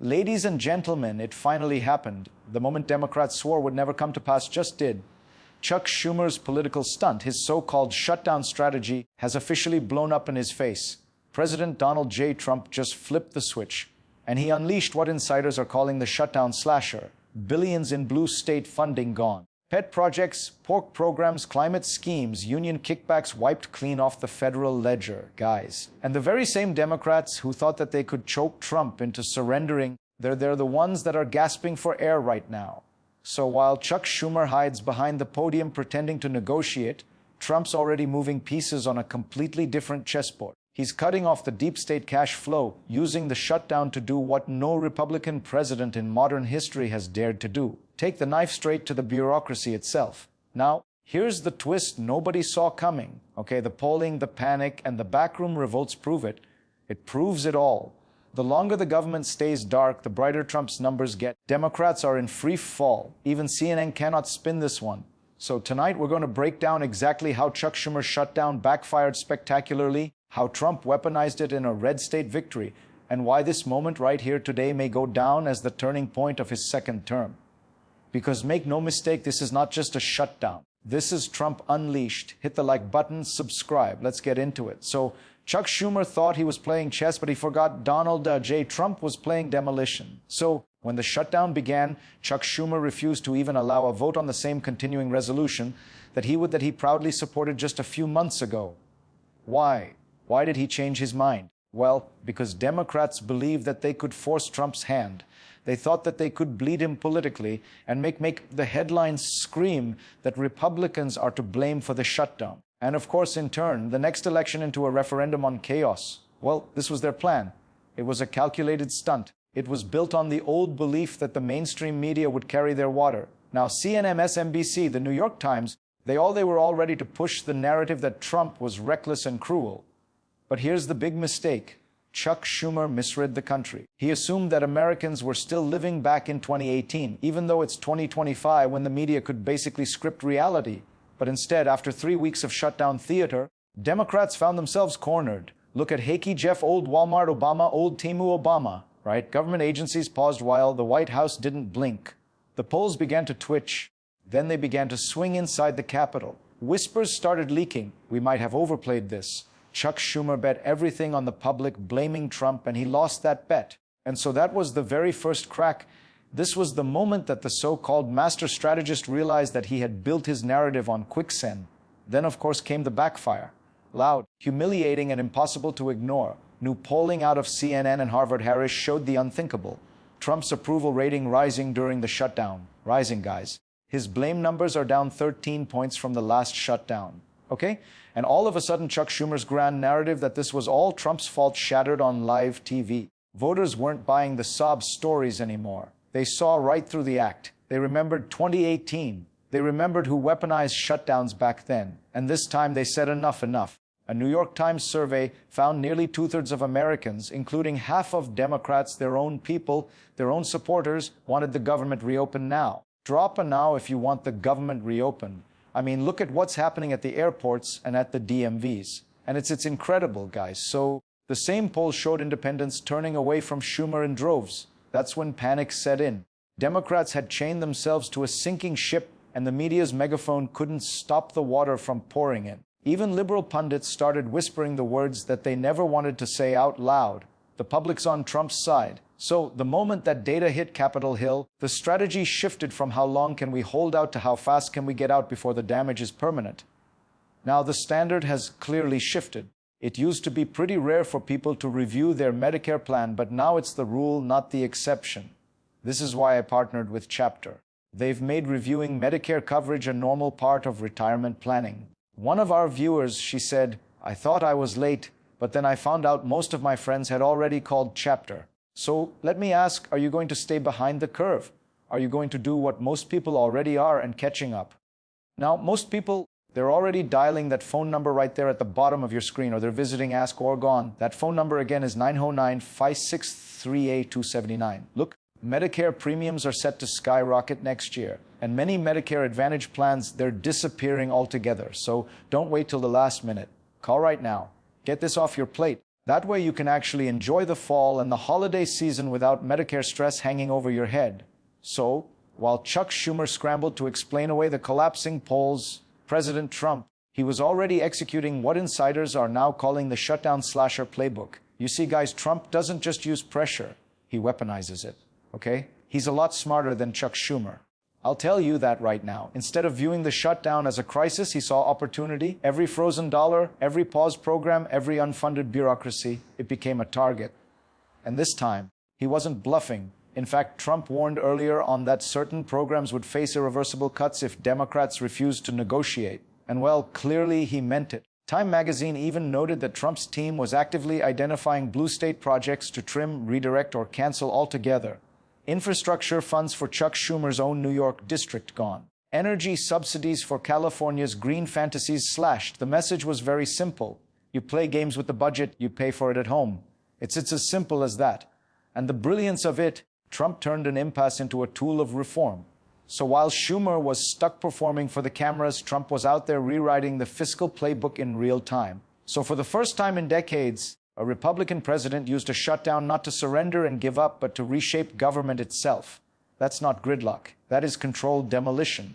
Ladies and gentlemen, it finally happened. The moment Democrats swore would never come to pass just did. Chuck Schumer's political stunt, his so-called shutdown strategy, has officially blown up in his face. President Donald J. Trump just flipped the switch, and he unleashed what insiders are calling the shutdown slasher. Billions in blue state funding gone. Pet projects, pork programs, climate schemes, union kickbacks wiped clean off the federal ledger, guys. And the very same Democrats who thought that they could choke Trump into surrendering, they're the ones that are gasping for air right now. So while Chuck Schumer hides behind the podium pretending to negotiate, Trump's already moving pieces on a completely different chessboard. He's cutting off the deep state cash flow, using the shutdown to do what no Republican president in modern history has dared to do. Take the knife straight to the bureaucracy itself. Now, here's the twist nobody saw coming. Okay, the polling, the panic, and the backroom revolts prove it. It proves it all. The longer the government stays dark, the brighter Trump's numbers get. Democrats are in free fall. Even CNN cannot spin this one. So tonight we're going to break down exactly how Chuck Schumer's shutdown backfired spectacularly, how Trump weaponized it in a red state victory, and why this moment right here today may go down as the turning point of his second term. Because make no mistake, this is not just a shutdown. This is Trump unleashed. Hit the like button, subscribe. Let's get into it. So Chuck Schumer thought he was playing chess, but he forgot Donald J. Trump was playing demolition. So when the shutdown began, Chuck Schumer refused to even allow a vote on the same continuing resolution that he proudly supported just a few months ago. Why? Why did he change his mind? Well, because Democrats believed that they could force Trump's hand. They thought that they could bleed him politically and make the headlines scream that Republicans are to blame for the shutdown. And of course, in turn, the next election into a referendum on chaos. Well, this was their plan. It was a calculated stunt. It was built on the old belief that the mainstream media would carry their water. Now, CNN, MSNBC, the New York Times, they were all ready to push the narrative that Trump was reckless and cruel. But here's the big mistake. Chuck Schumer misread the country. He assumed that Americans were still living back in 2018, even though it's 2025 when the media could basically script reality. But instead, after 3 weeks of shutdown theater, Democrats found themselves cornered. Look at Hakey Jeff, old Walmart Obama, old Timu Obama, right? Government agencies paused while the White House didn't blink. The polls began to twitch. Then they began to swing inside the Capitol. Whispers started leaking. We might have overplayed this. Chuck Schumer bet everything on the public blaming Trump, and he lost that bet. And so that was the very first crack. This was the moment that the so-called master strategist realized that he had built his narrative on quicksand. Then, of course, came the backfire. Loud, humiliating, and impossible to ignore. New polling out of CNN and Harvard-Harris showed the unthinkable. Trump's approval rating rising during the shutdown. Rising, guys. His blame numbers are down 13 points from the last shutdown. Okay? And all of a sudden, Chuck Schumer's grand narrative that this was all Trump's fault shattered on live TV. Voters weren't buying the sob stories anymore. They saw right through the act. They remembered 2018. They remembered who weaponized shutdowns back then. And this time they said enough. A New York Times survey found nearly 2/3 of Americans, including half of Democrats, their own people, their own supporters, wanted the government reopened now. Drop a now if you want the government reopened. I mean, look at what's happening at the airports and at the DMVs. And it's incredible, guys. So the same poll showed independents turning away from Schumer in droves. That's when panic set in. Democrats had chained themselves to a sinking ship, and the media's megaphone couldn't stop the water from pouring in. Even liberal pundits started whispering the words that they never wanted to say out loud. The public's on Trump's side. So the moment that data hit Capitol Hill, the strategy shifted from how long can we hold out to how fast can we get out before the damage is permanent. Now the standard has clearly shifted. It used to be pretty rare for people to review their Medicare plan, but now it's the rule, not the exception. This is why I partnered with Chapter. They've made reviewing Medicare coverage a normal part of retirement planning. One of our viewers, she said, "I thought I was late, but then I found out most of my friends had already called Chapter." So let me ask, are you going to stay behind the curve? Are you going to do what most people already are and catching up? Now, most people, they're already dialing that phone number right there at the bottom of your screen, or they're visiting Ask Oregon. That phone number again is 909-563-8279. Look, Medicare premiums are set to skyrocket next year, and many Medicare Advantage plans, they're disappearing altogether. So don't wait till the last minute. Call right now. Get this off your plate. That way you can actually enjoy the fall and the holiday season without Medicare stress hanging over your head. So, while Chuck Schumer scrambled to explain away the collapsing polls, President Trump, he was already executing what insiders are now calling the shutdown slasher playbook. You see, guys, Trump doesn't just use pressure, he weaponizes it, okay? He's a lot smarter than Chuck Schumer. I'll tell you that right now. Instead of viewing the shutdown as a crisis, he saw opportunity. Every frozen dollar, every paused program, every unfunded bureaucracy, it became a target. And this time, he wasn't bluffing. In fact, Trump warned earlier on that certain programs would face irreversible cuts if Democrats refused to negotiate. And well, clearly he meant it. Time magazine even noted that Trump's team was actively identifying blue state projects to trim, redirect, or cancel altogether. Infrastructure funds for Chuck Schumer's own New York district gone. Energy subsidies for California's green fantasies slashed. The message was very simple. You play games with the budget, you pay for it at home. It's as simple as that. And the brilliance of it, Trump turned an impasse into a tool of reform. So while Schumer was stuck performing for the cameras, Trump was out there rewriting the fiscal playbook in real time. So for the first time in decades, a Republican president used a shutdown not to surrender and give up, but to reshape government itself. That's not gridlock. That is controlled demolition.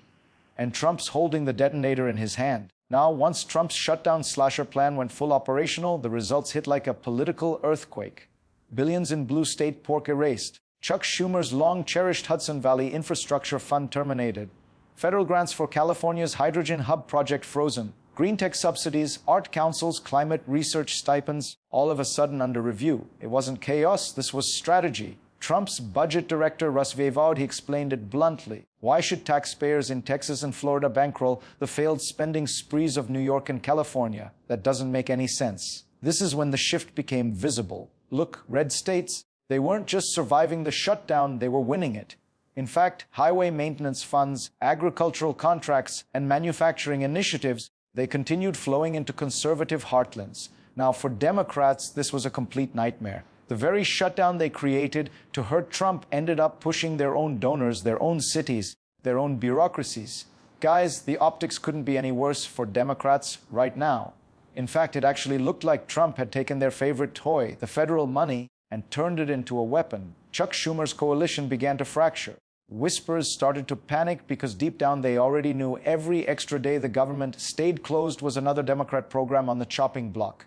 And Trump's holding the detonator in his hand. Now, once Trump's shutdown slasher plan went full operational, the results hit like a political earthquake. Billions in blue state pork erased. Chuck Schumer's long-cherished Hudson Valley Infrastructure Fund terminated. Federal grants for California's hydrogen hub project frozen. Green tech subsidies, art councils, climate research stipends, all of a sudden under review. It wasn't chaos, this was strategy. Trump's budget director, Russ Vivod, he explained it bluntly. Why should taxpayers in Texas and Florida bankroll the failed spending sprees of New York and California? That doesn't make any sense. This is when the shift became visible. Look, red states, they weren't just surviving the shutdown, they were winning it. In fact, highway maintenance funds, agricultural contracts, and manufacturing initiatives, they continued flowing into conservative heartlands. Now, for Democrats, this was a complete nightmare. The very shutdown they created to hurt Trump ended up pushing their own donors, their own cities, their own bureaucracies. Guys, the optics couldn't be any worse for Democrats right now. In fact, it actually looked like Trump had taken their favorite toy, the federal money, and turned it into a weapon. Chuck Schumer's coalition began to fracture. Whispers started to panic because deep down they already knew every extra day the government stayed closed was another Democrat program on the chopping block.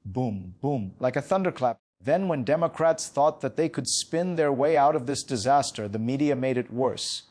Boom, boom, like a thunderclap. Then when Democrats thought that they could spin their way out of this disaster, the media made it worse.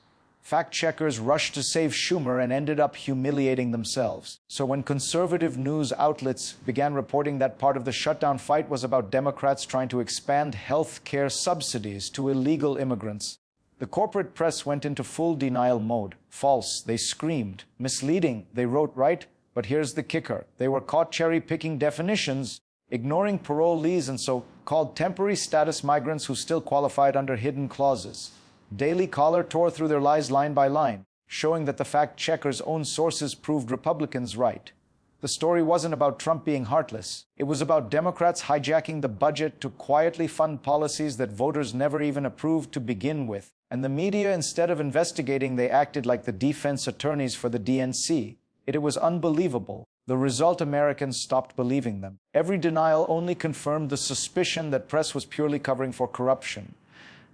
Fact-checkers rushed to save Schumer and ended up humiliating themselves. So when conservative news outlets began reporting that part of the shutdown fight was about Democrats trying to expand health care subsidies to illegal immigrants, the corporate press went into full denial mode. False, they screamed. Misleading, they wrote right. But here's the kicker. They were caught cherry-picking definitions, ignoring parolees and so-called temporary status migrants who still qualified under hidden clauses. Daily Caller tore through their lies line by line, showing that the fact-checkers' own sources proved Republicans right. The story wasn't about Trump being heartless. It was about Democrats hijacking the budget to quietly fund policies that voters never even approved to begin with. And the media, instead of investigating, they acted like the defense attorneys for the DNC. It was unbelievable. The result, Americans stopped believing them. Every denial only confirmed the suspicion that press was purely covering for corruption.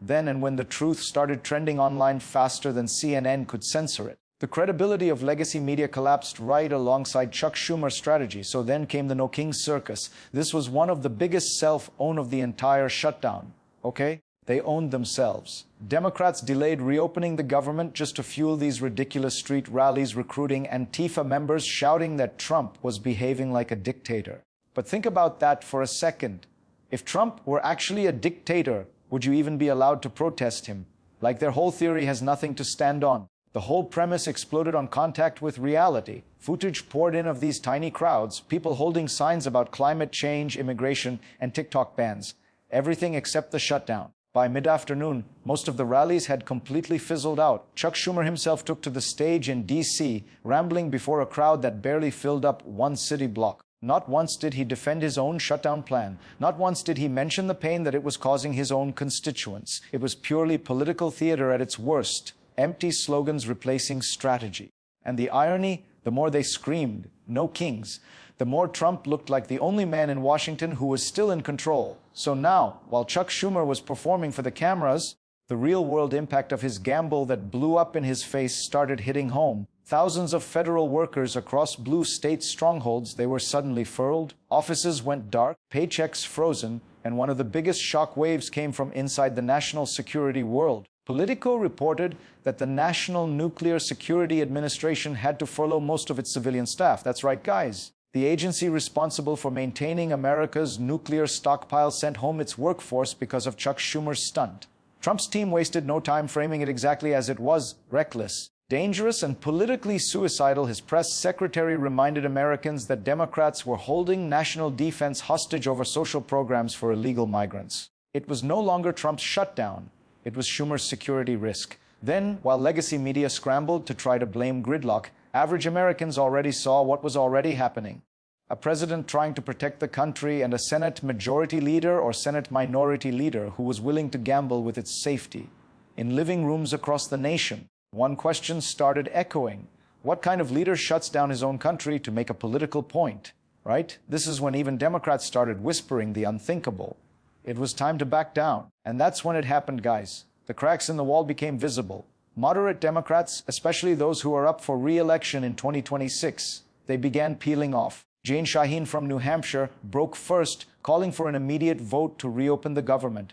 Then and when the truth started trending online faster than CNN could censor it, the credibility of legacy media collapsed right alongside Chuck Schumer's strategy. So then came the No Kings circus. This was one of the biggest self-own of the entire shutdown. Okay? They owned themselves. Democrats delayed reopening the government just to fuel these ridiculous street rallies, recruiting Antifa members, shouting that Trump was behaving like a dictator. But think about that for a second. If Trump were actually a dictator, would you even be allowed to protest him? Like their whole theory has nothing to stand on. The whole premise exploded on contact with reality. Footage poured in of these tiny crowds, people holding signs about climate change, immigration, and TikTok bans. Everything except the shutdown. By mid-afternoon, most of the rallies had completely fizzled out. Chuck Schumer himself took to the stage in D.C., rambling before a crowd that barely filled up one city block. Not once did he defend his own shutdown plan. Not once did he mention the pain that it was causing his own constituents. It was purely political theater at its worst. Empty slogans replacing strategy. And the irony, the more they screamed, "No kings," the more Trump looked like the only man in Washington who was still in control. So now, while Chuck Schumer was performing for the cameras, the real-world impact of his gamble that blew up in his face started hitting home. Thousands of federal workers across blue state strongholds, they were suddenly furled, offices went dark, paychecks frozen, and one of the biggest shock waves came from inside the national security world. Politico reported that the National Nuclear Security Administration had to furlough most of its civilian staff. That's right, guys. The agency responsible for maintaining America's nuclear stockpile sent home its workforce because of Chuck Schumer's stunt. Trump's team wasted no time framing it exactly as it was: reckless, dangerous, and politically suicidal. His press secretary reminded Americans that Democrats were holding national defense hostage over social programs for illegal migrants. It was no longer Trump's shutdown. It was Schumer's security risk. Then, while legacy media scrambled to try to blame gridlock, average Americans already saw what was already happening. A president trying to protect the country and a Senate majority leader or Senate minority leader who was willing to gamble with its safety. In living rooms across the nation, one question started echoing. What kind of leader shuts down his own country to make a political point, right? This is when even Democrats started whispering the unthinkable. It was time to back down. And that's when it happened, guys. The cracks in the wall became visible. Moderate Democrats, especially those who are up for re-election in 2026, they began peeling off. Jane Shaheen from New Hampshire broke first, calling for an immediate vote to reopen the government.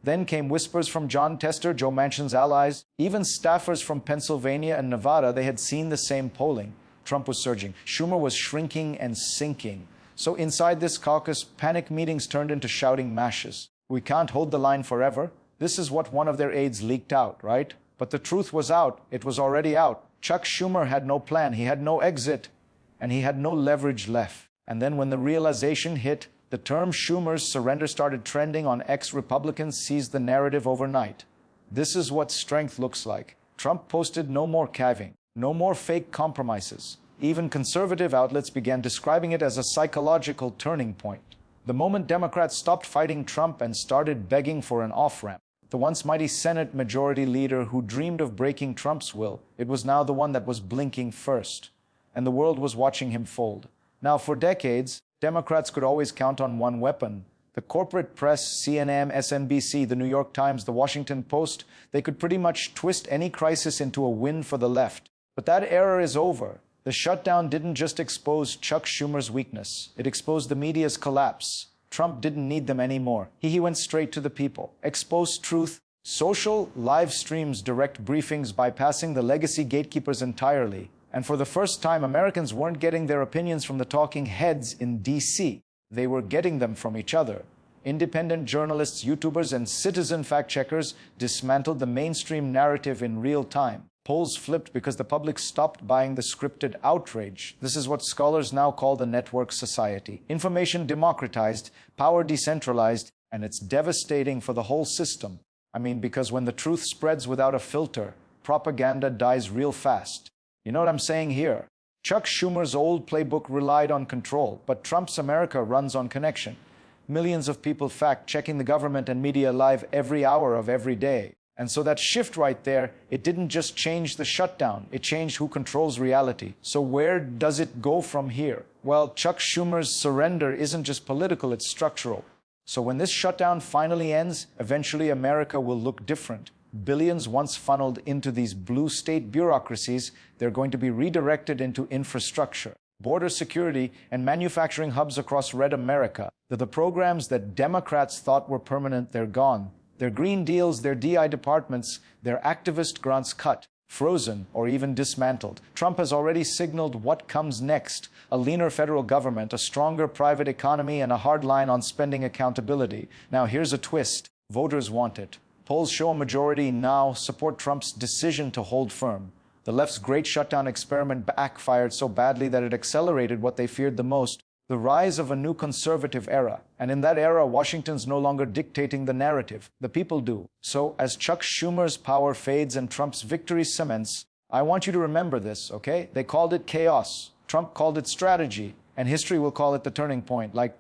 Then came whispers from John Tester, Joe Manchin's allies. Even staffers from Pennsylvania and Nevada, they had seen the same polling. Trump was surging. Schumer was shrinking and sinking. So inside this caucus, panic meetings turned into shouting matches. We can't hold the line forever. This is what one of their aides leaked out, right? But the truth was out. It was already out. Chuck Schumer had no plan. He had no exit. And he had no leverage left. And then when the realization hit, the term Schumer's surrender started trending on ex-Republicans seized the narrative overnight. This is what strength looks like. Trump posted no more caving, no more fake compromises. Even conservative outlets began describing it as a psychological turning point. The moment Democrats stopped fighting Trump and started begging for an off-ramp, the once mighty Senate majority leader who dreamed of breaking Trump's will, it was now the one that was blinking first. And the world was watching him fold. Now, for decades, Democrats could always count on one weapon. The corporate press, CNN, MSNBC, the New York Times, the Washington Post, they could pretty much twist any crisis into a win for the left. But that era is over. The shutdown didn't just expose Chuck Schumer's weakness. It exposed the media's collapse. Trump didn't need them anymore. He went straight to the people. Exposed truth, social, live streams, direct briefings, bypassing the legacy gatekeepers entirely. And for the first time, Americans weren't getting their opinions from the talking heads in D.C. They were getting them from each other. Independent journalists, YouTubers, and citizen fact-checkers dismantled the mainstream narrative in real time. Polls flipped because the public stopped buying the scripted outrage. This is what scholars now call the network society. Information democratized, power decentralized, and it's devastating for the whole system. I mean, because when the truth spreads without a filter, propaganda dies real fast. You know what I'm saying here? Chuck Schumer's old playbook relied on control, but Trump's America runs on connection. Millions of people fact-checking the government and media live every hour of every day. And so that shift right there, it didn't just change the shutdown, it changed who controls reality. So where does it go from here? Well, Chuck Schumer's surrender isn't just political, it's structural. So when this shutdown finally ends, eventually America will look different. Billions once funneled into these blue state bureaucracies, they're going to be redirected into infrastructure, border security, and manufacturing hubs across red America. They're the programs that Democrats thought were permanent, they're gone. Their green deals, their DI departments, their activist grants cut, frozen, or even dismantled. Trump has already signaled what comes next: a leaner federal government, a stronger private economy, and a hard line on spending accountability. Now here's a twist. Voters want it. Polls show a majority now support Trump's decision to hold firm. The left's great shutdown experiment backfired so badly that it accelerated what they feared the most: the rise of a new conservative era. And in that era, Washington's no longer dictating the narrative. The people do. So as Chuck Schumer's power fades and Trump's victory cements, I want you to remember this, okay? They called it chaos. Trump called it strategy. And history will call it the turning point. Like,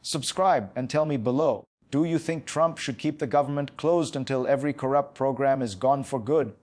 subscribe and tell me below. Do you think Trump should keep the government closed until every corrupt program is gone for good?